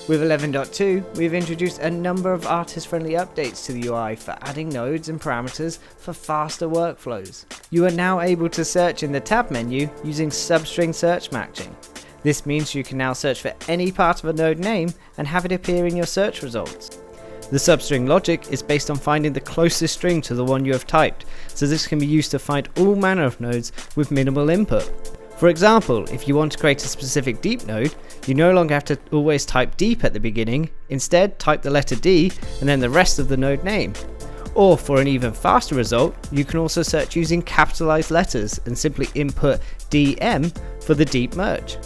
With 11.2, we've introduced a number of artist-friendly updates to the UI for adding nodes and parameters for faster workflows. You are now able to search in the tab menu using substring search matching. This means you can now search for any part of a node name and have it appear in your search results. The substring logic is based on finding the closest string to the one you have typed, so this can be used to find all manner of nodes with minimal input. For example, if you want to create a specific deep node, you no longer have to always type deep at the beginning, instead type the letter D and then the rest of the node name. Or for an even faster result, you can also search using capitalized letters and simply input DM for the deep merge.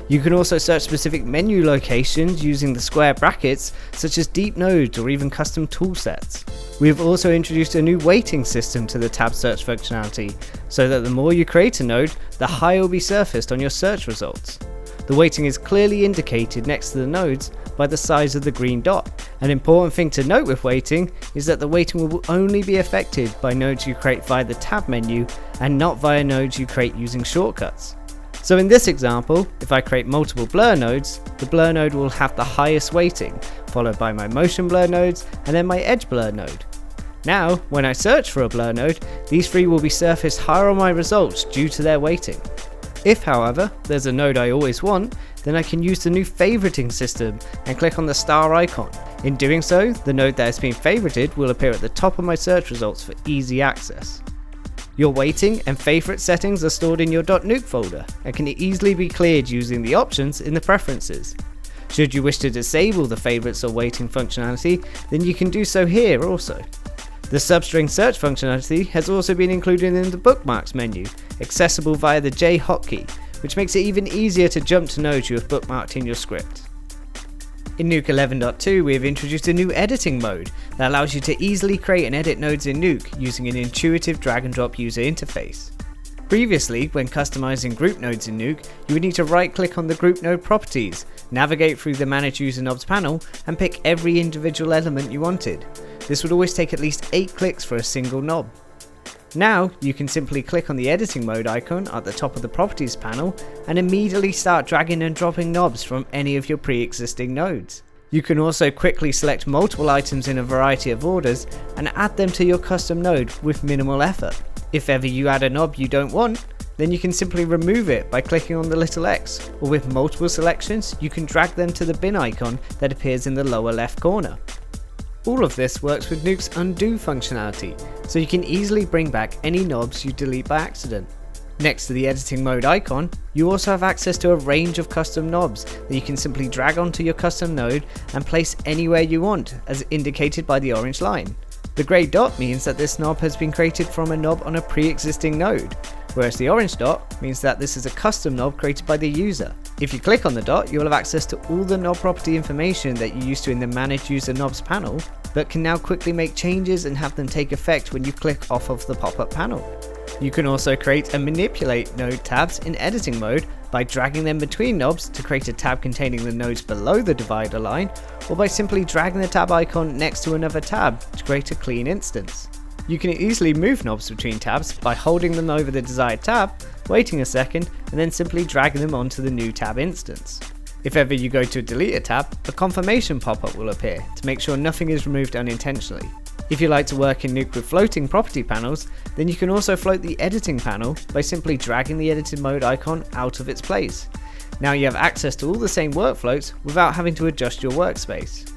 You can also search specific menu locations using the square brackets, such as deep nodes or even custom toolsets. We have also introduced a new weighting system to the tab search functionality, so that the more you create a node, the higher will be surfaced on your search results. The weighting is clearly indicated next to the nodes by the size of the green dot. An important thing to note with weighting is that the weighting will only be affected by nodes you create via the tab menu and not via nodes you create using shortcuts. So in this example, if I create multiple blur nodes, the blur node will have the highest weighting, followed by my motion blur nodes and then my edge blur node. Now, when I search for a blur node, these three will be surfaced higher on my results due to their weighting. If, however, there's a node I always want, then I can use the new favoriting system and click on the star icon. In doing so, the node that has been favorited will appear at the top of my search results for easy access. Your weighting and favorite settings are stored in your .nuke folder and can easily be cleared using the options in the preferences. Should you wish to disable the favorites or weighting functionality, then you can do so here also. The substring search functionality has also been included in the bookmarks menu, accessible via the J hotkey, which makes it even easier to jump to nodes you have bookmarked in your script. In Nuke 11.2, we have introduced a new editing mode that allows you to easily create and edit nodes in Nuke using an intuitive drag and drop user interface. Previously, when customizing group nodes in Nuke, you would need to right click on the group node properties, navigate through the Manage User Knobs panel, and pick every individual element you wanted. This would always take at least 8 clicks for a single knob. Now, you can simply click on the editing mode icon at the top of the properties panel and immediately start dragging and dropping knobs from any of your pre-existing nodes. You can also quickly select multiple items in a variety of orders and add them to your custom node with minimal effort. If ever you add a knob you don't want, then you can simply remove it by clicking on the little X, or with multiple selections, you can drag them to the bin icon that appears in the lower left corner. All of this works with Nuke's undo functionality, so you can easily bring back any knobs you delete by accident. Next to the editing mode icon, you also have access to a range of custom knobs that you can simply drag onto your custom node and place anywhere you want, as indicated by the orange line. The grey dot means that this knob has been created from a knob on a pre-existing node, whereas the orange dot means that this is a custom knob created by the user. If you click on the dot, you will have access to all the knob property information that you used to in the Manage User Knobs panel, but can now quickly make changes and have them take effect when you click off of the pop-up panel. You can also create and manipulate node tabs in editing mode by dragging them between knobs to create a tab containing the nodes below the divider line, or by simply dragging the tab icon next to another tab to create a clean instance. You can easily move knobs between tabs by holding them over the desired tab, waiting a second, and then simply dragging them onto the new tab instance. If ever you go to delete a tab, a confirmation pop-up will appear to make sure nothing is removed unintentionally. If you like to work in Nuke with floating property panels, then you can also float the editing panel by simply dragging the edited mode icon out of its place. Now you have access to all the same workflows without having to adjust your workspace.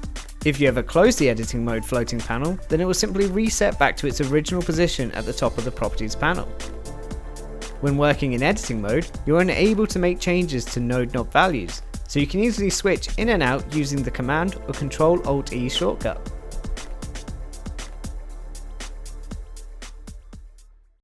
If you ever close the editing mode floating panel, then it will simply reset back to its original position at the top of the properties panel. When working in editing mode, you are unable to make changes to node knob values, so you can easily switch in and out using the Command or Ctrl-Alt-E shortcut.